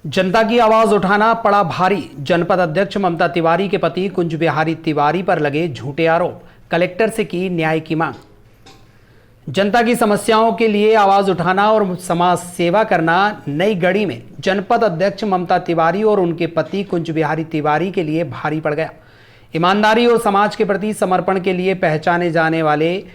जनता की आवाज उठाना पड़ा भारी। जनपद अध्यक्ष ममता तिवारी के पति कुंज बिहारी तिवारी पर लगे झूठे आरोप, कलेक्टर से की न्याय की मांग। जनता की समस्याओं के लिए आवाज उठाना और समाज सेवा करना नई गढ़ी में जनपद अध्यक्ष ममता तिवारी और उनके पति कुंज बिहारी तिवारी के लिए भारी पड़ गया। ईमानदारी और समाज के प्रति समर्पण के लिए पहचाने जाने वाले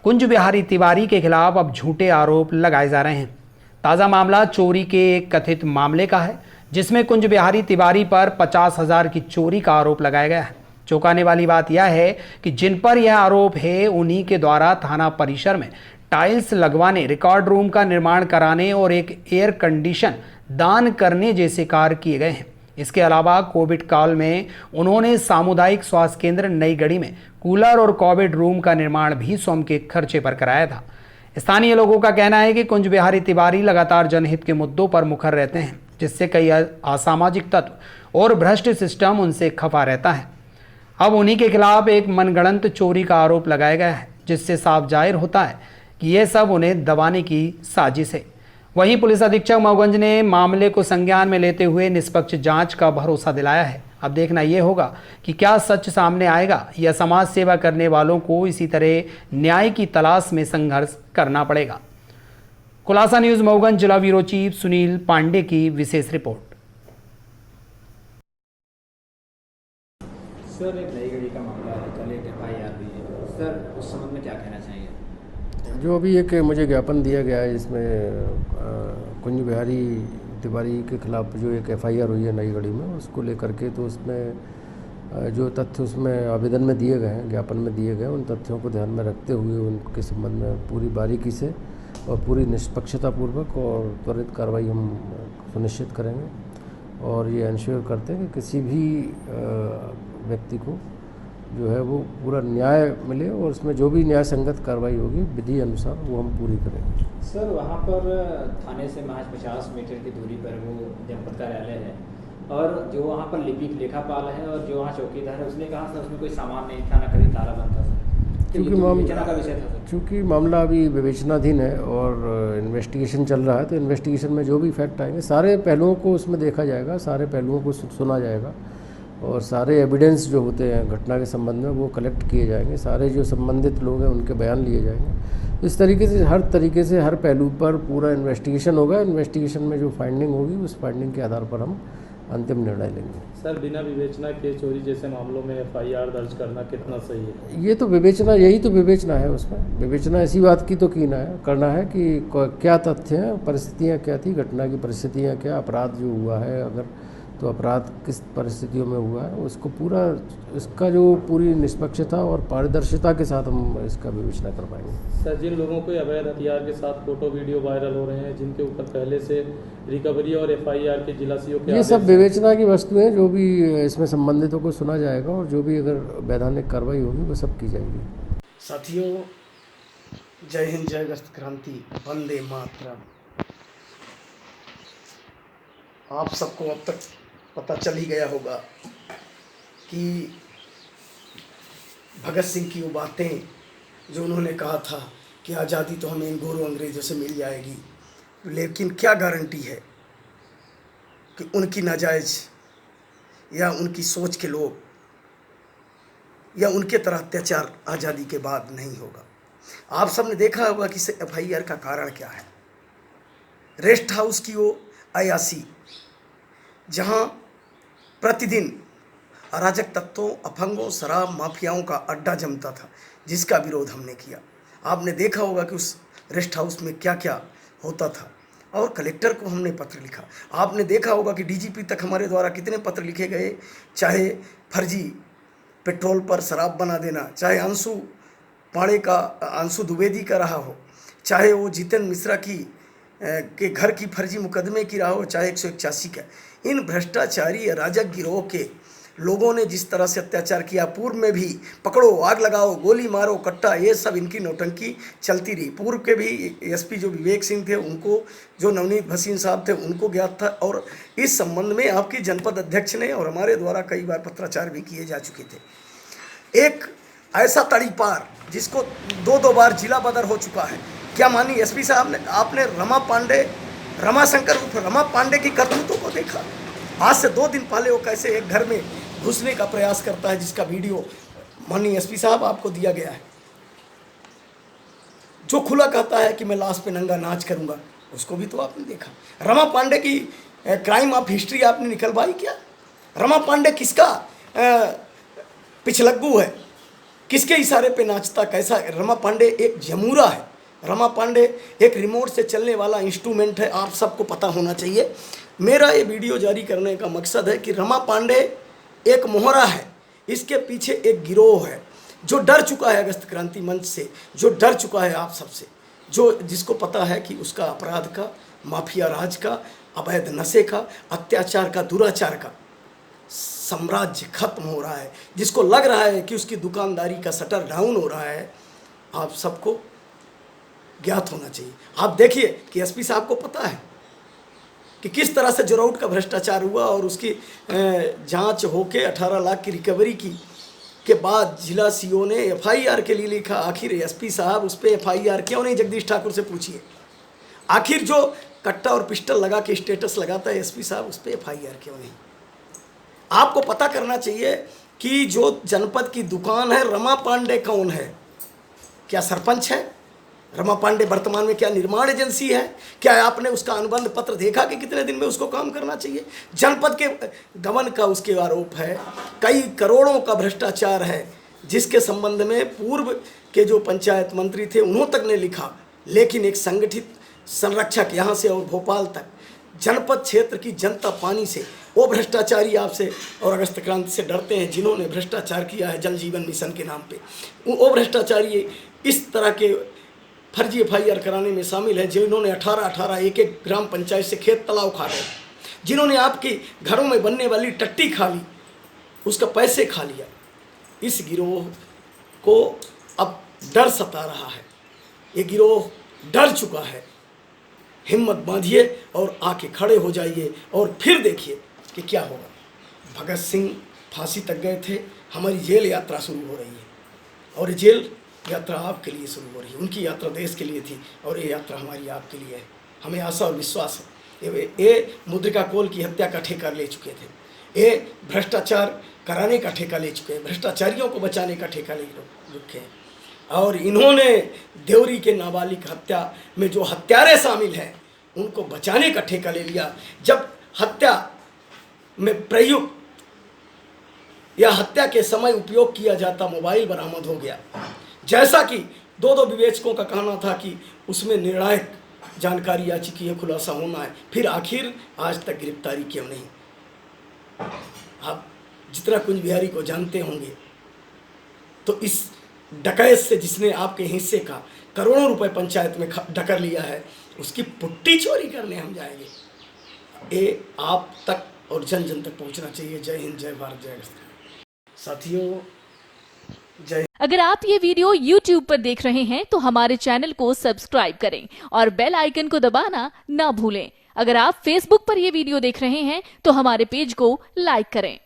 कुंज बिहारी तिवारी के खिलाफ अब झूठे आरोप लगाए जा रहे हैं। ताज़ा मामला चोरी के एक कथित मामले का है, जिसमें कुंज बिहारी तिवारी पर 50,000 की चोरी का आरोप लगाया गया है। चौंकाने वाली बात यह है कि जिन पर यह आरोप है, उन्हीं के द्वारा थाना परिसर में टाइल्स लगवाने, रिकॉर्ड रूम का निर्माण कराने और एक एयर कंडीशन दान करने जैसे कार्य किए गए हैं। इसके अलावा कोविड काल में उन्होंने सामुदायिक स्वास्थ्य केंद्र नई गढ़ी में कूलर और कोविड रूम का निर्माण भी स्वयं के खर्चे पर कराया था। स्थानीय लोगों का कहना है कि कुंज बिहारी तिवारी लगातार जनहित के मुद्दों पर मुखर रहते हैं, जिससे कई असामाजिक तत्व और भ्रष्ट सिस्टम उनसे खफा रहता है। अब उन्हीं के खिलाफ एक मनगढ़ंत चोरी का आरोप लगाया गया है, जिससे साफ जाहिर होता है कि यह सब उन्हें दबाने की साजिश है। वहीं पुलिस अधीक्षक मऊगंज ने मामले को संज्ञान में लेते हुए निष्पक्ष जांच का भरोसा दिलाया है। अब देखना यह होगा कि क्या सच सामने आएगा या समाज सेवा करने वालों को इसी तरह न्याय की तलाश में संघर्ष करना पड़ेगा। खुलासा न्यूज मऊगंज जिला ब्यूरो चीफ सुनील पांडे की विशेष रिपोर्ट। सर, एक नई गढ़ी का मामला है, कल एक FIR हुई है सर, उस संबंध में क्या कहना चाहिए? जो अभी एक मुझे ज्ञापन दिया गया है, इसमें कुंज बिहारी तिवारी के खिलाफ जो एक FIR हुई है नई गढ़ी में, उसको लेकर के तो उसमें जो तथ्य उसमें आवेदन में दिए गए हैं, ज्ञापन में दिए गए, उन तथ्यों को ध्यान में रखते हुए उनके संबंध में पूरी बारीकी से और पूरी निष्पक्षतापूर्वक और त्वरित कार्रवाई हम सुनिश्चित करेंगे और ये इंश्योर करते हैं कि किसी भी व्यक्ति को जो है वो पूरा न्याय मिले और उसमें जो भी न्याय संगत कार्रवाई होगी विधि अनुसार वो हम पूरी करेंगे। सर, वहाँ पर थाने से महज 50 मीटर की दूरी पर वो जनपद कार्यालय है और जो वहाँ पर लिपिक लेखापाल है और जो वहाँ चौकीदार है, उसने कहा सर उसमें कोई सामान नहीं था, ना कभी ताला बंद था सर, चूँकि मामला अभी विवेचनाधीन है और इन्वेस्टिगेशन चल रहा है, तो इन्वेस्टिगेशन में जो भी फैक्ट आएंगे सारे पहलुओं को उसमें देखा जाएगा, सारे पहलुओं को सुना जाएगा और सारे एविडेंस जो होते हैं घटना के संबंध में वो कलेक्ट किए जाएंगे, सारे जो संबंधित लोग हैं उनके बयान लिए जाएंगे। इस तरीके से हर पहलू पर पूरा इन्वेस्टिगेशन होगा। इन्वेस्टिगेशन में जो फाइंडिंग होगी उस फाइंडिंग के आधार पर हम अंतिम निर्णय लेंगे। सर, बिना विवेचना के चोरी जैसे मामलों में FIR दर्ज करना कितना सही है? ये तो विवेचना, यही तो विवेचना है। उसमें विवेचना इसी बात की तो करना है कि क्या तथ्य हैं, परिस्थितियाँ क्या थी, घटना की परिस्थितियाँ क्या, अपराध जो हुआ है अगर तो अपराध किस परिस्थितियों में हुआ है, उसको पूरा इसका जो पूरी निष्पक्षता और पारदर्शिता के साथ हम इसका विवेचना करवाएंगे। सर, जिन लोगों को अवैध हथियार के साथ फोटो वीडियो वायरल हो रहे हैं, जिनके ऊपर पहले से रिकवरी और FIR के जिला CO के, ये सब विवेचना की वस्तु हैं। जो भी इसमें संबंधितों को सुना जाएगा और जो भी अगर वैधानिक कार्रवाई होगी वो सब की जाएगी। साथियों, जय हिंद, जय गस्त क्रांति, वंदे मातरम। आप सबको अब तक पता चल ही गया होगा कि भगत सिंह की वो बातें जो उन्होंने कहा था कि आज़ादी तो हमें इन गोरों अंग्रेज़ों से मिल जाएगी, लेकिन क्या गारंटी है कि उनकी नाजायज़ या उनकी सोच के लोग या उनके तरह अत्याचार आज़ादी के बाद नहीं होगा। आप सबने देखा होगा कि FIR का कारण क्या है। रेस्ट हाउस की वो अयासी, जहां प्रतिदिन अराजक तत्वों, अफंगों, शराब माफियाओं का अड्डा जमता था, जिसका विरोध हमने किया। आपने देखा होगा कि उस रेस्ट हाउस में क्या क्या होता था और कलेक्टर को हमने पत्र लिखा। आपने देखा होगा कि DGP तक हमारे द्वारा कितने पत्र लिखे गए, चाहे फर्जी पेट्रोल पर शराब बना देना, चाहे अंशु द्विवेदी का रहा हो, चाहे वो जितेंद्र मिश्रा के घर की फर्जी मुकदमे की रहा हो, चाहे 181 का। इन भ्रष्टाचारी अराजक गिरोह के लोगों ने जिस तरह से अत्याचार किया, पूर्व में भी पकड़ो, आग लगाओ, गोली मारो, कट्टा, ये सब इनकी नौटंकी चलती रही। पूर्व के भी SP जो विवेक सिंह थे, उनको, जो नवनीत भसीन साहब थे, उनको ज्ञात था और इस संबंध में आपकी जनपद अध्यक्ष ने और हमारे द्वारा कई बार पत्राचार भी किए जा चुके थे। एक ऐसा तड़ीपार जिसको 2 बार जिला बदर हो चुका है। क्या मानी SP साहब ने, आपने रमा पांडे रमाशंकर उर्फ रमा पांडे की करतूतों को देखा। आज से 2 दिन पहले वो कैसे एक घर में घुसने का प्रयास करता है, जिसका वीडियो माननीय एसपी साहब आपको दिया गया है। जो खुला कहता है कि मैं लाश पे नंगा नाच करूंगा, उसको भी तो आपने देखा। रमा पांडे की क्राइम ऑफ हिस्ट्री आपने निकलवाई क्या? रमा पांडे किसका पिछलग्गू है, किसके इशारे पे नाचता, कैसा? रमा पांडे एक जमूरा है। रमा पांडे एक रिमोट से चलने वाला इंस्ट्रूमेंट है, आप सबको पता होना चाहिए। मेरा ये वीडियो जारी करने का मकसद है कि रमा पांडे एक मोहरा है, इसके पीछे एक गिरोह है जो डर चुका है अगस्त क्रांति मंच से, जो डर चुका है आप सबसे, जिसको पता है कि उसका अपराध का, माफिया राज का, अवैध नशे का, अत्याचार का, दुराचार का साम्राज्य खत्म हो रहा है, जिसको लग रहा है कि उसकी दुकानदारी का शटर डाउन हो रहा है। आप सबको ज्ञात होना चाहिए। आप देखिए कि एसपी साहब को पता है कि किस तरह से जोराउट का भ्रष्टाचार हुआ और उसकी जांच होके 18 लाख की रिकवरी की के बाद जिला सीओ ने एफआईआर के लिए लिखा। आखिर एसपी साहब उस पर एफआईआर क्यों नहीं? जगदीश ठाकुर से पूछिए। आखिर जो कट्टा और पिस्टल लगा के स्टेटस लगाता है एसपी साहब, उस पर एफआईआर क्यों नहीं? आपको पता करना चाहिए कि जो जनपद की दुकान है, रमा पांडे कौन है? क्या सरपंच है? रमा पांडे वर्तमान में क्या निर्माण एजेंसी है? क्या आपने उसका अनुबंध पत्र देखा कि कितने दिन में उसको काम करना चाहिए? जनपद के गबन का उसके आरोप है, कई करोड़ों का भ्रष्टाचार है, जिसके संबंध में पूर्व के जो पंचायत मंत्री थे उन्हों तक ने लिखा। लेकिन एक संगठित संरक्षक यहाँ से और भोपाल तक जनपद क्षेत्र की जनता पानी से, वो भ्रष्टाचारी आपसे और अगस्त क्रांति से डरते हैं जिन्होंने भ्रष्टाचार किया है जल जीवन मिशन के नाम पे। वो भ्रष्टाचारी इस तरह के फर्जी एफआईआर कराने में शामिल है जिन्होंने 18 एक ग्राम पंचायत से खेत तालाब खा गए, जिन्होंने आपके घरों में बनने वाली टट्टी खा ली, उसका पैसे खा लिया। इस गिरोह को अब डर सता रहा है, ये गिरोह डर चुका है। हिम्मत बांधिए और आके खड़े हो जाइए और फिर देखिए कि क्या होगा। भगत सिंह फांसी तक गए थे, हमारी जेल यात्रा शुरू हो रही है और जेल यात्रा आपके लिए शुरू हो रही है। उनकी यात्रा देश के लिए थी और ये यात्रा हमारी आपके लिए है। हमें आशा और विश्वास है। ये मुद्रिका कोल की हत्या का ठेका ले चुके थे, ये भ्रष्टाचार कराने का ठेका ले चुके हैं, भ्रष्टाचारियों को बचाने का ठेका ले रखे हैं। और इन्होंने देवरी के नाबालिग हत्या में जो हत्यारे शामिल हैं उनको बचाने का ठेका ले लिया। जब हत्या में प्रयुक्त या हत्या के समय उपयोग किया जाता मोबाइल बरामद हो गया, जैसा कि दो विवेचकों का कहना था कि उसमें निर्णायक जानकारी आ चुकी है, खुलासा होना है, फिर आखिर आज तक गिरफ्तारी क्यों नहीं? आप जितना कुंज बिहारी को जानते होंगे तो इस डकैत से जिसने आपके हिस्से का करोड़ों रुपए पंचायत में डकर लिया है, उसकी पुट्टी चोरी करने हम जाएंगे। ये आप तक और जन जन तक पहुंचना चाहिए। जय हिंद, जय भारत, जय साथियों, जय। अगर आप ये वीडियो YouTube पर देख रहे हैं तो हमारे चैनल को सब्सक्राइब करें और बेल आइकन को दबाना ना भूलें। अगर आप Facebook पर ये वीडियो देख रहे हैं तो हमारे पेज को लाइक करें।